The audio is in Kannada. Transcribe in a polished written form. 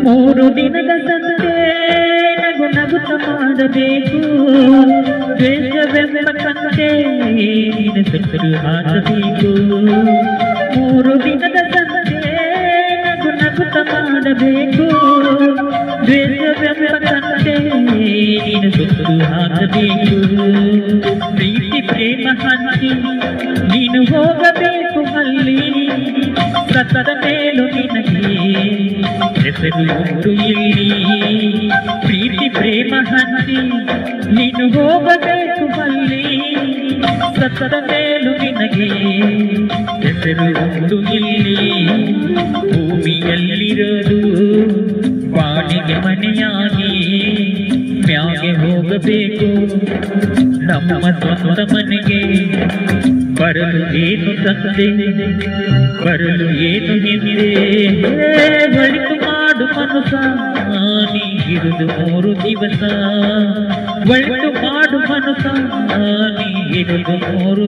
ಮೂರು ದಿನದ ಸಂತೆ ನಗು ನಗುತ್ತ ಮಾಡಬೇಕು ದ್ವೇಷವೆಂಬ ಕಂತೆ ನಿನ್ನ ಸುತ್ತಲೂ ಹಾಕಬೇಕು ಮೂರು ದಿನದ ಸಂತೆ ನಗು ನಗುತ್ತ ಮಾಡಬೇಕು ದ್ವೇಷವೆಂಬ ಕಂತೆ ನಿನ್ನ ಸುತ್ತಲೂ ಹಾಕಬೇಕು ಪ್ರೀತಿ ಪ್ರೇಮ ಹಂಚಿ ನೀನು ಹೋಗಬೇಕು ಅಲ್ಲಿ ಸತ್ತದ ಮೇಲೂ ನಿನಗೆ ಹೆಸರು ಊರು ಇಲ್ಲಿ ಪ್ರೀತಿ ಪ್ರೇಮ ಹಂಚಿ ನೀನು ಹೋಗಬೇಕು ಅಲ್ಲಿ ಸತ್ತದ ಮೇಲೂ ನಿನಗೆ ಹೆಸರು ಊರು ಇಲ್ಲಿ ಭೂಮಿಯಲ್ಲಿರೋದು ಬಾಡಿಗೆ ಮನೆಯಾಗಿ ಮ್ಯಾಗೆ ಹೋಗಬೇಕು ನಮ್ಮ ಸ್ವಂತ ಮನೆಗೆ ಬರಲು ಏನು ತಂದೆ ಬರಲು ಏನು ಹಿಂದೆ ಒಳಿತು ಮಾಡು ಮನುಸ ನೀಗಿರುವುದು 3 ದಿವಸ ಒಳಿತು ಮಾಡು ಮನುಸ ನೀಗಿರುವುದು 3